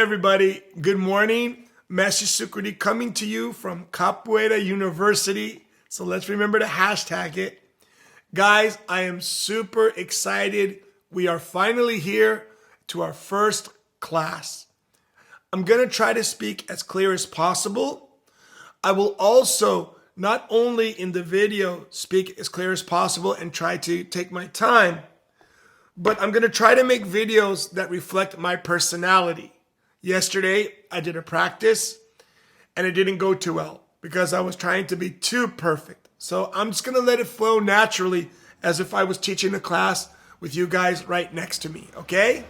everybody. Good morning. Mestre coming to you from Capoeira University. So let's remember to hashtag it. Guys, I am super excited. We are finally here to our first class. I'm going to try to speak as clear as possible. I will also, not only in the video, speak as clear as possible and try to take my time, but I'm going to try to make videos that reflect my personality. Yesterday, I did a practice and it didn't go too well because I was trying to be too perfect. So I'm just going to let it flow naturally as if I was teaching a class with you guys right next to me, okay?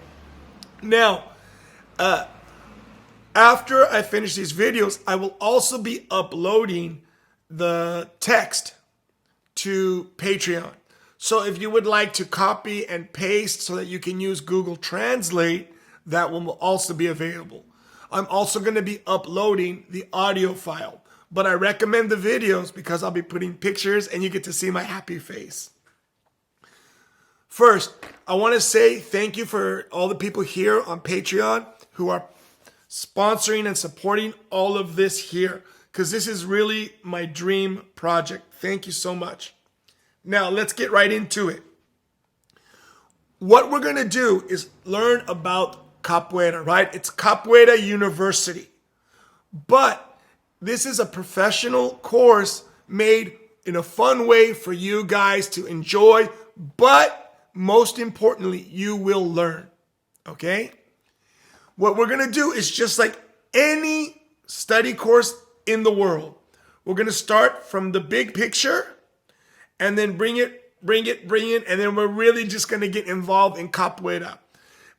Now, after I finish these videos, I will also be uploading the text to Patreon. So if you would like to copy and paste so that you can use Google Translate, that one will also be available. I'm also going to be uploading the audio file, but I recommend the videos because I'll be putting pictures and you get to see my happy face. First, I want to say thank you for all the people here on Patreon who are sponsoring and supporting all of this here, because this is really my dream project. Thank you so much. Now, let's get right into it. What we're going to do is learn about Capoeira, right? It's Capoeira University. But this is a professional course made in a fun way for you guys to enjoy, but most importantly, you will learn, okay? What we're going to do is just like any study course in the world. We're going to start from the big picture and then bring it, and then we're really just going to get involved in Capoeira.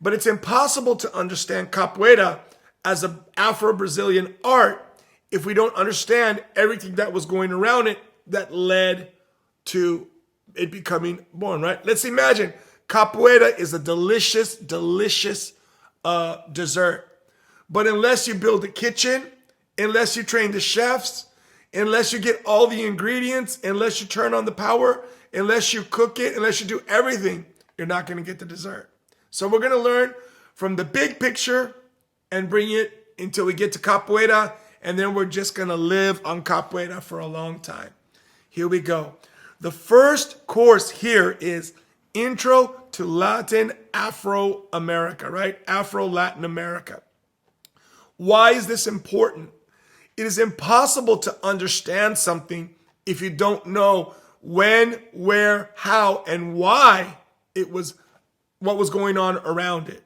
But it's impossible to understand Capoeira as an Afro-Brazilian art if we don't understand everything that was going around it that led to it becoming born, right? Let's imagine Capoeira is a delicious, delicious dessert. But unless you build a kitchen, unless you train the chefs, unless you get all the ingredients, unless you turn on the power, unless you cook it, unless you do everything, you're not going to get the dessert. So we're going to learn from the big picture and bring it until we get to Capoeira, and then we're just going to live on Capoeira for a long time. Here we go. The first course here is Intro to Latin Afro-America, right? Afro-Latin America. Why is this important? It is impossible to understand something if you don't know when, where, how, and why it was, what was going on around it.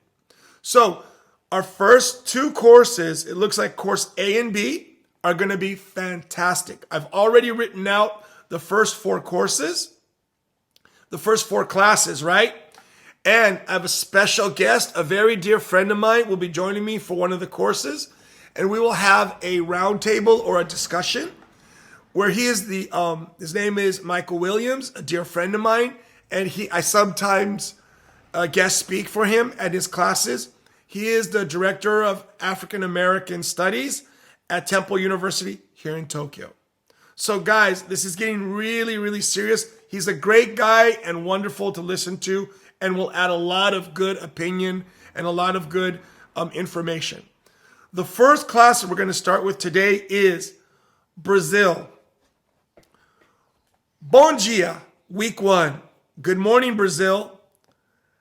So our first two courses, it looks like course A and B, are going to be fantastic. I've already written out the first four courses, the first four classes, right? And I have a special guest, a very dear friend of mine will be joining me for one of the courses. And we will have a roundtable or a discussion where he is his name is Michael Williams, a dear friend of mine. And I sometimes guest speak for him at his classes. He is the director of African American Studies at Temple University here in Tokyo. So guys, this is getting really, really serious. He's a great guy and wonderful to listen to and will add a lot of good opinion and a lot of good information. The first class that we're going to start with today is Brazil. Bom dia, week 1. Good morning, Brazil.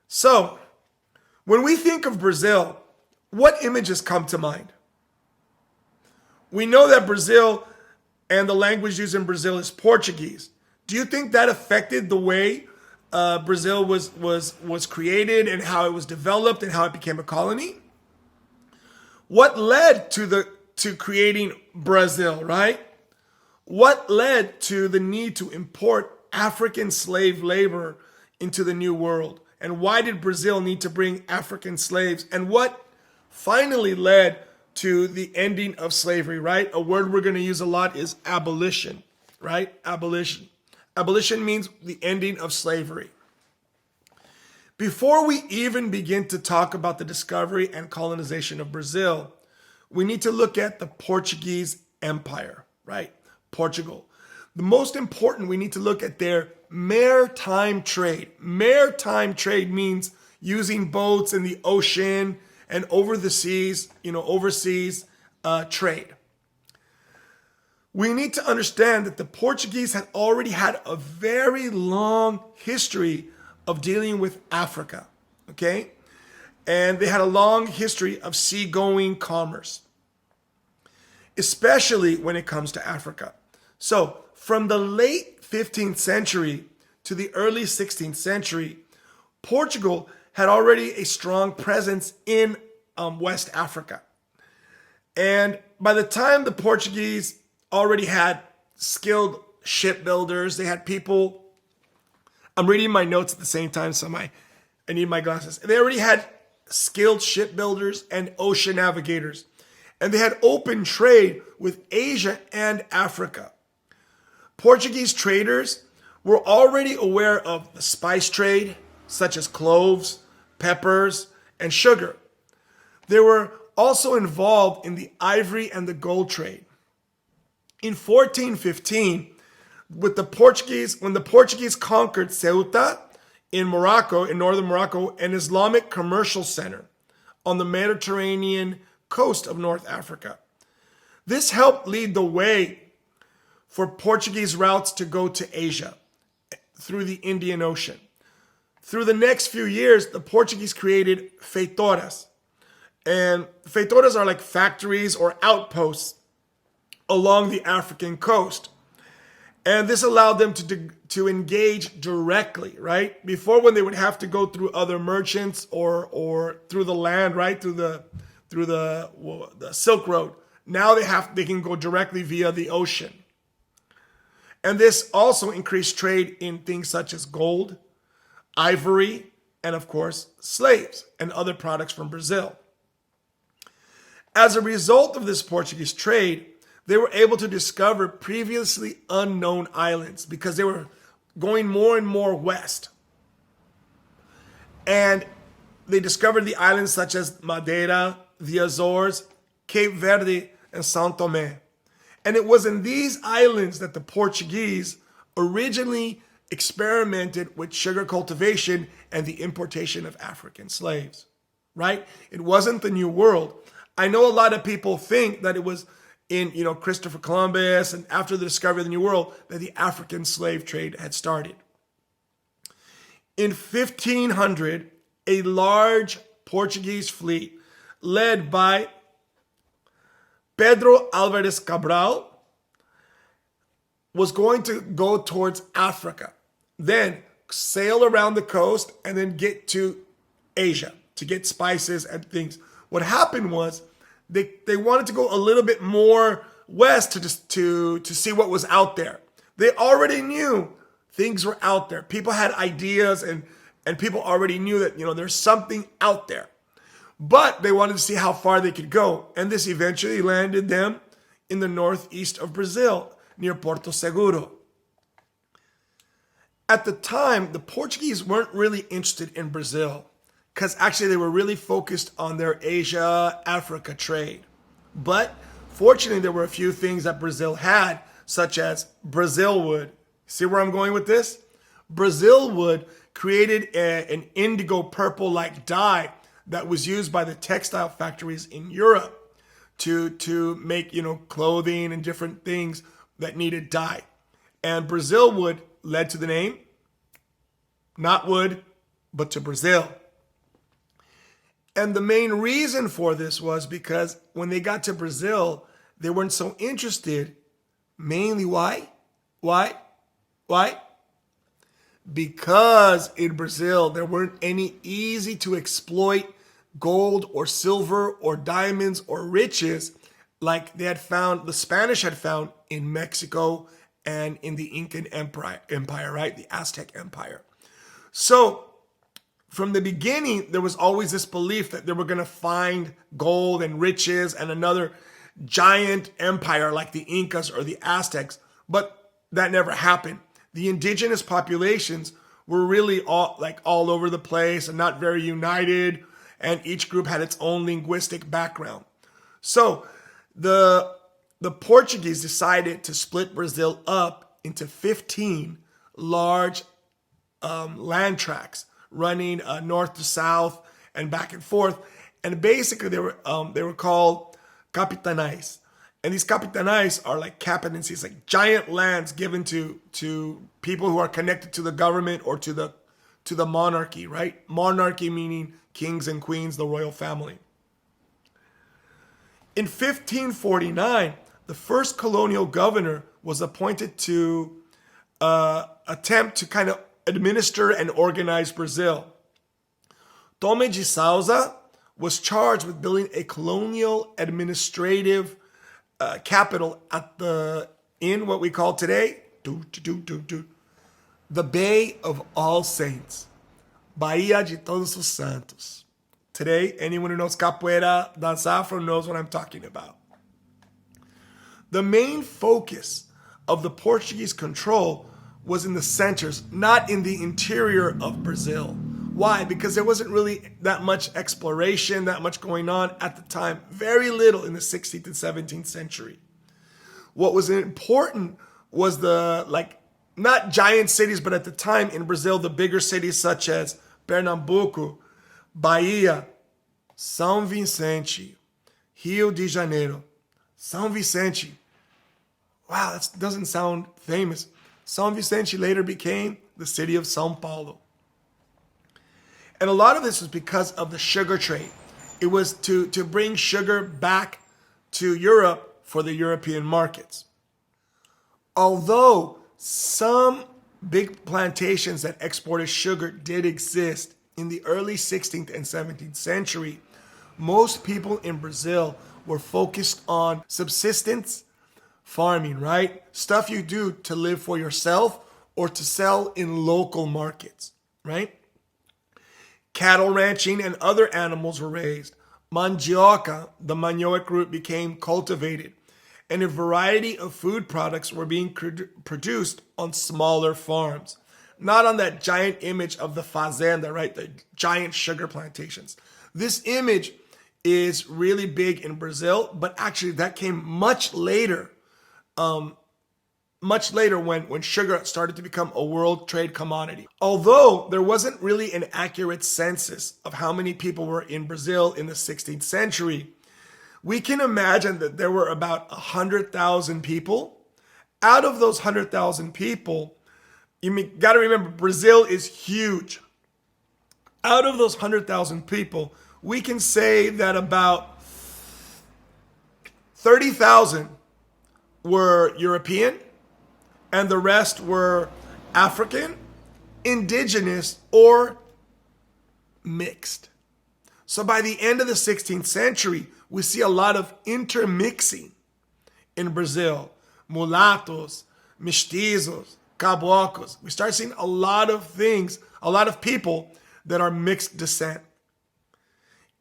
So, when we think of Brazil, what images come to mind? We know that Brazil and the language used in Brazil is Portuguese. Do you think that affected the way Brazil was created and how it was developed and how it became a colony? What led to creating Brazil, right? What led to the need to import African slave labor into the New World? And why did Brazil need to bring African slaves? And what finally led to the ending of slavery, right? A word we're going to use a lot is abolition, right? Abolition. Abolition means the ending of slavery. Before we even begin to talk about the discovery and colonization of Brazil, we need to look at the Portuguese Empire, right? Portugal. The most important, we need to look at their maritime trade. Maritime trade means using boats in the ocean and overseas trade. We need to understand that the Portuguese had already had a very long history of dealing with Africa, okay? And they had a long history of seagoing commerce, especially when it comes to Africa. So from the late 15th century to the early 16th century, Portugal had already a strong presence in West Africa. And by the time the Portuguese already had skilled shipbuilders, they had people, I'm reading my notes at the same time, so I need my glasses. They already had skilled shipbuilders and ocean navigators. And they had open trade with Asia and Africa. Portuguese traders were already aware of the spice trade, such as cloves, peppers, and sugar. They were also involved in the ivory and the gold trade. In 1415, when the Portuguese conquered Ceuta in Morocco, in northern Morocco, an Islamic commercial center on the Mediterranean coast of North Africa. This helped lead the way for Portuguese routes to go to Asia through the Indian Ocean. Through the next few years, the Portuguese created feitoras. And feitoras are like factories or outposts along the African coast. And this allowed them to engage directly, right? Before, when they would have to go through other merchants or through the land, right? Through the Silk Road. Now they can go directly via the ocean. And this also increased trade in things such as gold, ivory, and of course, slaves and other products from Brazil. As a result of this Portuguese trade, they were able to discover previously unknown islands because they were going more and more west. And they discovered the islands such as Madeira, the Azores, Cape Verde, and São Tomé. And it was in these islands that the Portuguese originally experimented with sugar cultivation and the importation of African slaves, right? It wasn't the New World. I know a lot of people think that it was in, Christopher Columbus and after the discovery of the New World that the African slave trade had started. In 1500, a large Portuguese fleet led by Pedro Álvares Cabral was going to go towards Africa, then sail around the coast and then get to Asia to get spices and things. What happened was they wanted to go a little bit more west to see what was out there. They already knew things were out there. People had ideas and people already knew that, there's something out there. But they wanted to see how far they could go. And this eventually landed them in the northeast of Brazil, near Porto Seguro. At the time, the Portuguese weren't really interested in Brazil because actually they were really focused on their Asia-Africa trade. But fortunately, there were a few things that Brazil had, such as Brazil wood. See where I'm going with this? Brazil wood created an indigo purple-like dye that was used by the textile factories in Europe to make, clothing and different things that needed dye. And Brazil wood led to the name, not wood, but to Brazil. And the main reason for this was because when they got to Brazil, they weren't so interested. Mainly why? Why? Because in Brazil, there weren't any easy to exploit gold or silver or diamonds or riches like they had found, the Spanish had found in Mexico and in the Incan Empire, right? The Aztec Empire. So from the beginning, there was always this belief that they were going to find gold and riches and another giant empire like the Incas or the Aztecs, but that never happened. The indigenous populations were really all over the place and not very united, and each group had its own linguistic background. So the Portuguese decided to split Brazil up into 15 large land tracts running north to south and back and forth. And basically they were called capitanais. And these capitanais are like captaincies, like giant lands given to people who are connected to the government or to the monarchy, right? Monarchy meaning kings and queens, the royal family. In 1549, the first colonial governor was appointed to attempt to kind of administer and organize Brazil. Tome de Souza was charged with building a colonial administrative capital in what we call today the Bay of All Saints, Bahia de Todos os Santos. Today, anyone who knows Capoeira, Dance Afro knows what I'm talking about. The main focus of the Portuguese control was in the centers, not in the interior of Brazil. Why? Because there wasn't really that much exploration, that much going on at the time. Very little in the 16th and 17th century. What was important was not giant cities, but at the time in Brazil, the bigger cities such as Pernambuco, Bahia, São Vicente, Rio de Janeiro. São Vicente. Wow, that doesn't sound famous. São Vicente later became the city of São Paulo. And a lot of this was because of the sugar trade. It was to bring sugar back to Europe for the European markets. Although some big plantations that exported sugar did exist in the early 16th and 17th century, most people in Brazil were focused on subsistence farming, right? Stuff you do to live for yourself or to sell in local markets, right? Cattle ranching and other animals were raised. Mandioca, the manioc root, became cultivated. And a variety of food products were being produced on smaller farms. Not on that giant image of the fazenda, right? The giant sugar plantations. This image is really big in Brazil, but actually that came much later when sugar started to become a world trade commodity. Although there wasn't really an accurate census of how many people were in Brazil in the 16th century, we can imagine that there were about 100,000 people. Out of those 100,000 people, you got to remember, Brazil is huge. Out of those 100,000 people, we can say that about 30,000 were European, and the rest were African, indigenous, or mixed. So by the end of the 16th century, we see a lot of intermixing in Brazil. Mulattos, mestizos, caboclos. We start seeing a lot of things, a lot of people that are mixed descent.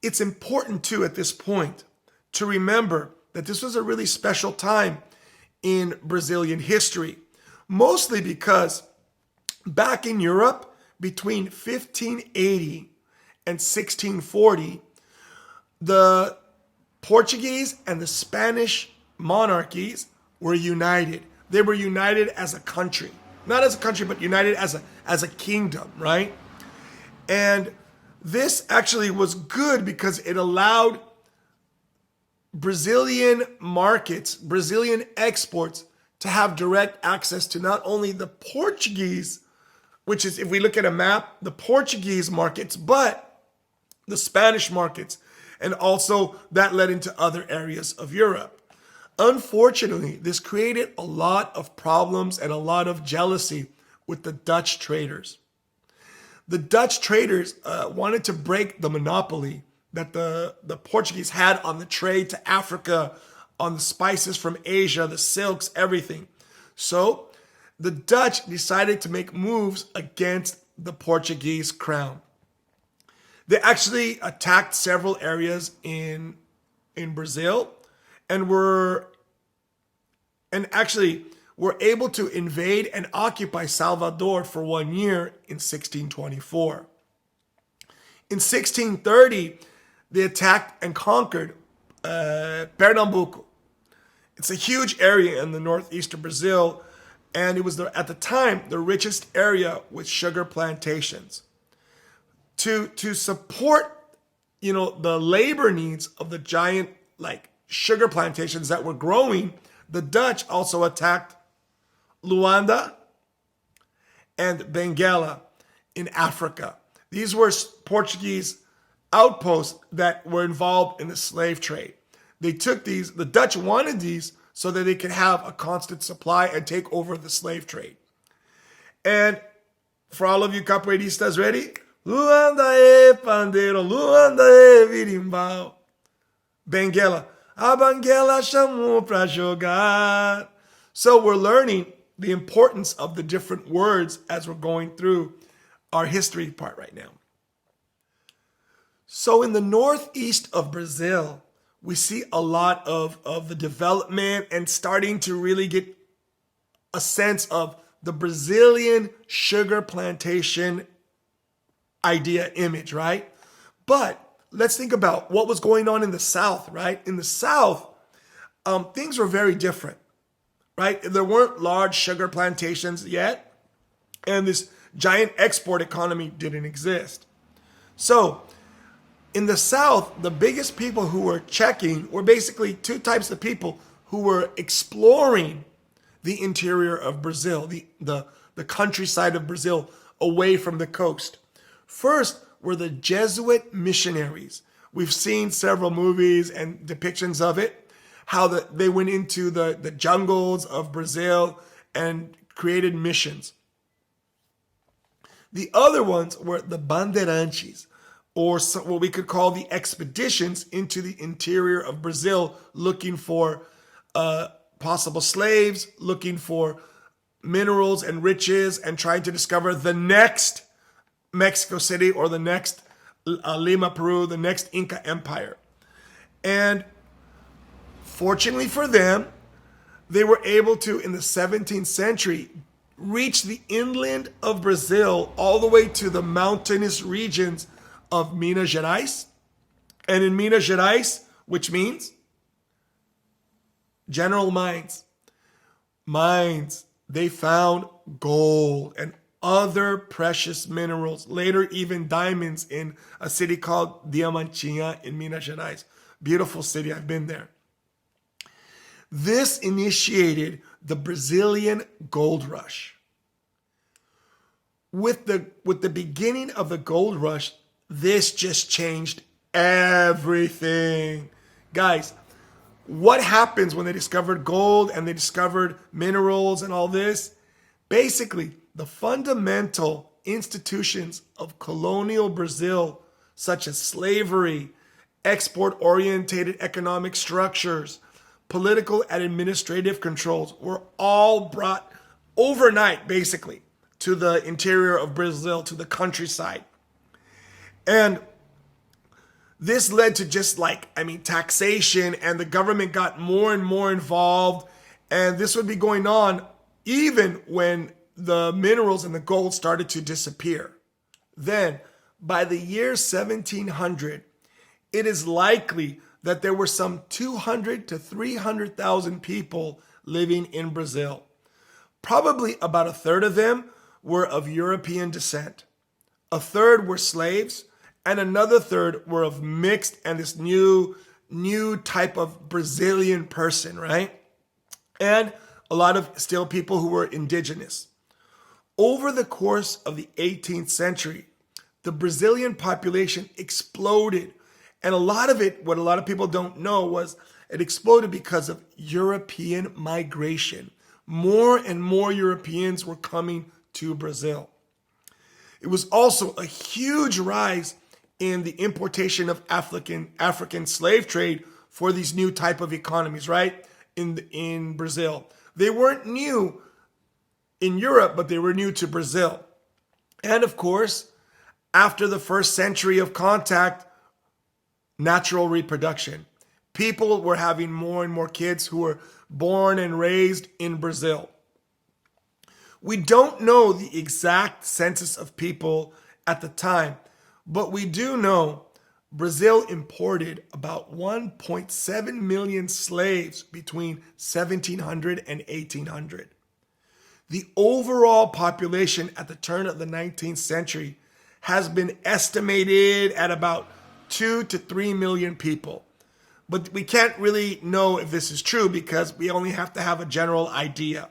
It's important too at this point to remember that this was a really special time in Brazilian history, mostly because back in Europe between 1580 and 1640, the Portuguese and the Spanish monarchies were united. They were united as a country. Not as a country, but united as a kingdom, right? And this actually was good because it allowed Brazilian markets, Brazilian exports, to have direct access to not only the Portuguese, which is, if we look at a map, the Portuguese markets, but the Spanish markets. And also that led into other areas of Europe. Unfortunately, this created a lot of problems and a lot of jealousy with the Dutch traders. The Dutch traders wanted to break the monopoly that the Portuguese had on the trade to Africa, on the spices from Asia, the silks, everything. So the Dutch decided to make moves against the Portuguese crown. They actually attacked several areas in Brazil and were able to invade and occupy Salvador for 1 year in 1624. In 1630, they attacked and conquered Pernambuco. It's a huge area in the northeast of Brazil, and it was at the time the richest area with sugar plantations. To support the labor needs of the giant like sugar plantations that were growing, the Dutch also attacked Luanda and Benguela in Africa. These were Portuguese outposts that were involved in the slave trade. They took these, the Dutch wanted these so that they could have a constant supply and take over the slave trade. And for all of you capoeiristas, ready? Luanda e pandeiro, Luanda e birimbau. Benguela. A Benguela chamou pra jogar. So we're learning the importance of the different words as we're going through our history part right now. So in the northeast of Brazil, we see a lot of the development and starting to really get a sense of the Brazilian sugar plantation idea image, right? But let's think about what was going on in the South, right? In the South, things were very different, right? There weren't large sugar plantations yet, and this giant export economy didn't exist. So in the South, the biggest people who were checking were basically two types of people who were exploring the interior of Brazil, the countryside of Brazil away from the coast. First were the Jesuit Missionaries. We've seen several movies and depictions of it, how they went into the jungles of Brazil and created missions. The other ones were the bandeirantes, or what we could call the expeditions into the interior of Brazil, looking for possible slaves, looking for minerals and riches, and trying to discover the next Mexico City or the next Lima, Peru, the next Inca Empire. And fortunately for them, they were able to, in the 17th century, reach the inland of Brazil all the way to the mountainous regions of Minas Gerais. And in Minas Gerais, which means general mines, they found gold and other precious minerals, later even diamonds, in a city called Diamantina in Minas Gerais. Beautiful city, I've been there. This initiated the Brazilian gold rush. With the beginning of the gold rush, this just changed everything. Guys, what happens when they discovered gold and they discovered minerals and all this? Basically, the fundamental institutions of colonial Brazil, such as slavery, export-oriented economic structures, political and administrative controls, were all brought overnight, basically, to the interior of Brazil, to the countryside. And this led to just taxation, and the government got more and more involved. And this would be going on even when the minerals and the gold started to disappear. Then, by the year 1700, it is likely that there were some 200 to 300,000 people living in Brazil. Probably about a third of them were of European descent. A third were slaves, and another third were of mixed and this new type of Brazilian person, right? And a lot of still people who were indigenous. Over the course of the 18th century, the Brazilian population exploded. And a lot of it, what a lot of people don't know, was it exploded because of European migration. More and more Europeans were coming to Brazil. It was also a huge rise in the importation of African slave trade for these new type of economies, right? In Brazil. They weren't new in Europe, but they were new to Brazil. And of course, after the first century of contact, natural reproduction. People were having more and more kids who were born and raised in Brazil. We don't know the exact census of people at the time, but we do know Brazil imported about 1.7 million slaves between 1700 and 1800. The overall population at the turn of the 19th century has been estimated at about 2 to 3 million people. But we can't really know if this is true because we only have to have a general idea.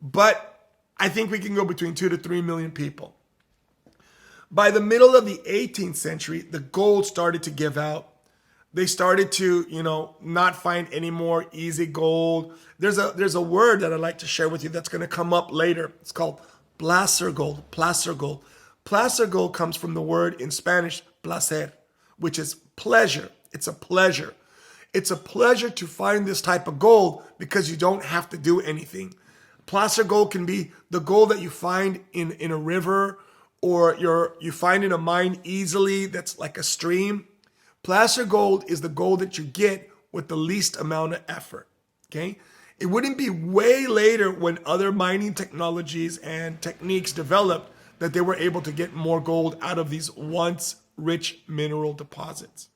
But I think we can go between 2 to 3 million people. By the middle of the 18th century, the gold started to give out. They started to, not find any more easy gold. There's a word that I'd like to share with you that's going to come up later. It's called placer gold. Placer gold. Placer gold comes from the word in Spanish, placer, which is pleasure. It's a pleasure. It's a pleasure to find this type of gold because you don't have to do anything. Placer gold can be the gold that you find in a river or you find in a mine easily that's like a stream. Placer gold is the gold that you get with the least amount of effort, okay? It wouldn't be way later when other mining technologies and techniques developed that they were able to get more gold out of these once rich mineral deposits.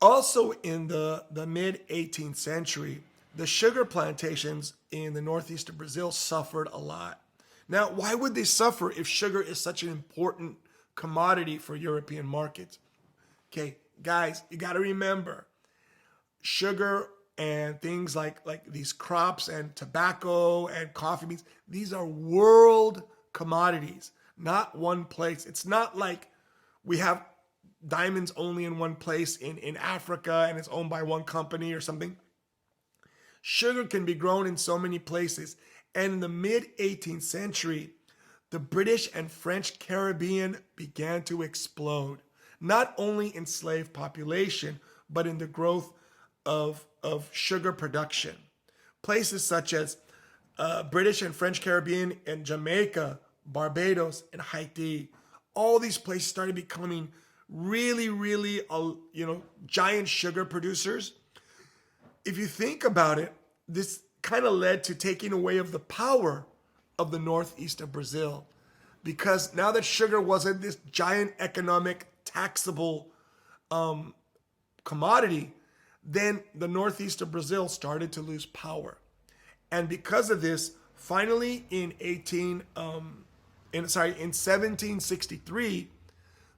Also in the mid-18th century, the sugar plantations in the northeast of Brazil suffered a lot. Now, why would they suffer if sugar is such an important commodity for European markets? Okay, guys, you got to remember, sugar and things like these crops and tobacco and coffee beans, these are world commodities, not one place. It's not like we have diamonds only in one place in Africa and it's owned by one company or something. Sugar can be grown in so many places. And in the mid-18th century, the British and French Caribbean began to explode, not only in slave population, but in the growth of sugar production. Places such as British and French Caribbean and Jamaica, Barbados, and Haiti, all these places started becoming really, really, giant sugar producers. If you think about it, this kind of led to taking away of the power of the northeast of Brazil, because now that sugar wasn't this giant economic taxable commodity, then the northeast of Brazil started to lose power. And because of this, finally in 1763,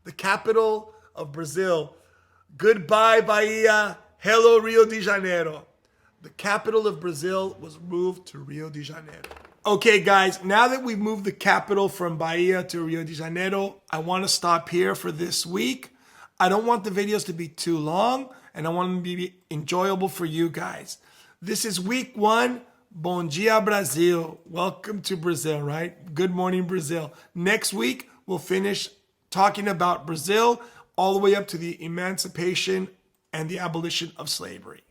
the capital of Brazil, goodbye Bahia, hello Rio de Janeiro. The capital of Brazil was moved to Rio de Janeiro. Okay, guys, now that we've moved the capital from Bahia to Rio de Janeiro, I want to stop here for this week. I don't want the videos to be too long, and I want them to be enjoyable for you guys. This is week 1. Bom dia, Brazil. Welcome to Brazil, right? Good morning, Brazil. Next week, we'll finish talking about Brazil all the way up to the emancipation and the abolition of slavery.